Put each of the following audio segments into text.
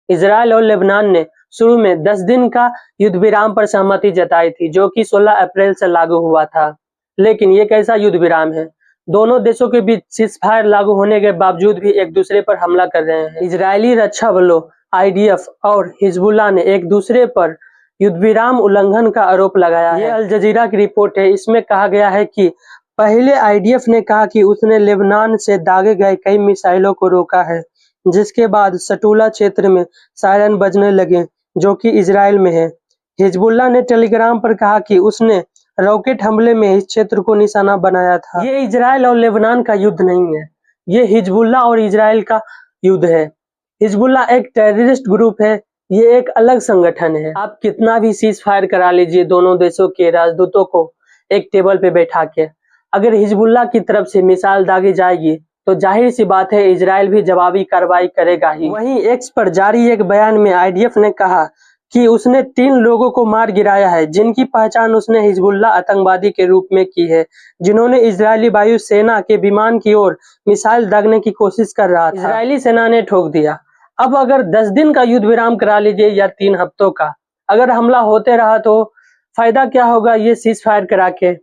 Israel और Lebanon ने शुरू में 10 दिन का युद्ध विराम पर सहमति जताई थी, जो कि 16 अप्रैल से लागू हुआ था। लेकिन ये कैसा युद्ध विराम है? दोनों देशों के बीच सीज़फायर लागू होने के बावजूद भी एक दूसरे पर हमला कर रहे हैं। इजरायली रक्षा बलों IDF और हिजबुल्लाह ने एक दूसरे पर युद्ध विराम उल्लंघन का आरोप लगाया है। ये अल जजीरा की रिपोर्ट है। इसमें कहा गया है कि पहले IDF ने कहा कि उसने लेबनान से दागे गए कई मिसाइलों को रोका है, जिसके बाद सटूला क्षेत्र में सायरन बजने लगे, जो कि इजराइल में है। हिजबुल्लाह ने टेलीग्राम पर कहा कि उसने रॉकेट हमले में इस क्षेत्र को निशाना बनाया था। ये इजराइल और लेबनान का युद्ध नहीं है, ये हिजबुल्लाह और इजराइल का युद्ध है। हिजबुल्लाह एक टेररिस्ट ग्रुप है, ये एक अलग संगठन है। आप कितना भी सीज फायर करा लीजिए दोनों देशों के राजदूतों को एक टेबल पे बैठा के, अगर हिजबुल्लाह की तरफ से मिसाइल दागी जाएगी तो जाहिर सी बात है इजराइल भी जवाबी कार्रवाई करेगा ही। वहीं एक्स पर जारी एक बयान में IDF ने कहा कि उसने 3 लोगों को मार गिराया है, जिनकी पहचान उसने हिजबुल्लाह आतंकवादी के रूप में की है, जिन्होंने इजरायली वायुसेना के विमान की ओर मिसाइल दागने की कोशिश कर रहा था। इजरायली सेना ने ठोक दिया। अब अगर 10 दिन का युद्ध विराम करा लीजिए या 3 हफ्तों का, अगर हमला होते रहा तो फायदा क्या होगा ये सीज फायर करा के?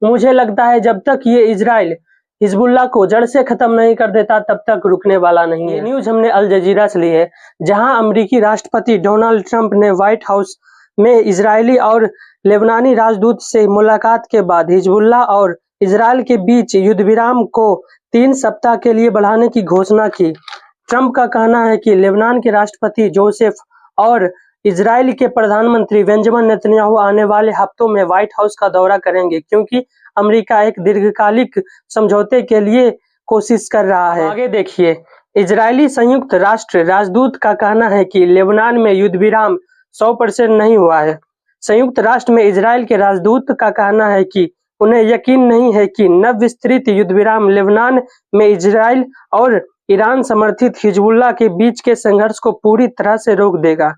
मुझे लगता है जब तक ये इजराइल हिजबुल्लाह को जड़ से खत्म नहीं कर देता तब तक रुकने वाला नहीं है। ये न्यूज हमने अल जजीरा से ली है, जहां अमेरिकी राष्ट्रपति डोनाल्ड ट्रंप ने व्हाइट हाउस में इजरायली और लेबनानी राजदूत से मुलाकात के बाद हिजबुल्लाह और इजराइल के बीच युद्ध विराम को 3 सप्ताह के लिए बढ़ाने की घोषणा की। ट्रंप का कहना है कि लेबनान के राष्ट्रपति जोसेफ और इजराइल के प्रधानमंत्री बेंजामिन नेतन्याहू आने वाले हफ्तों में व्हाइट हाउस का दौरा करेंगे, क्योंकि अमेरिका एक दीर्घकालिक समझौते के लिए कोशिश कर रहा है। आगे देखिए, इजरायली संयुक्त राष्ट्र राजदूत का कहना है कि लेबनान में युद्ध विराम 100% नहीं हुआ है। संयुक्त राष्ट्र में इजराइल के राजदूत का कहना है कि उन्हें यकीन नहीं है कि नव-विस्तृत युद्ध विराम लेबनान में इजराइल और ईरान समर्थित हिजबुल्लाह के बीच के संघर्ष को पूरी तरह से रोक देगा।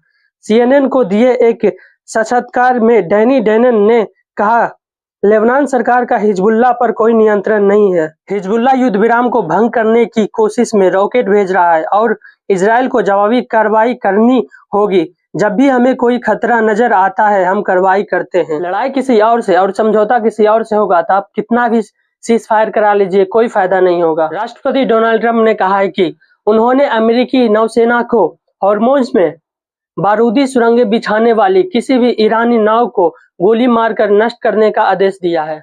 CNN को दिए एक साक्षात्कार में डैनी डैनन ने कहा, लेबनान सरकार का हिजबुल्लाह पर कोई नियंत्रण नहीं है। हिजबुल्लाह युद्ध विराम को भंग करने की कोशिश में रॉकेट भेज रहा है और इजराइल को जवाबी कार्रवाई करनी होगी। जब भी हमें कोई खतरा नजर आता है हम कार्रवाई करते हैं। लड़ाई किसी और से और समझौता किसी और से होगा तो आप कितना भी सीज फायर करा लीजिए, कोई फायदा नहीं होगा। राष्ट्रपति डोनाल्ड ट्रंप ने कहा है कि उन्होंने अमेरिकी नौसेना को हॉर्मोज में बारूदी सुरंगें बिछाने वाली किसी भी ईरानी नाव को गोली मारकर नष्ट करने का आदेश दिया है।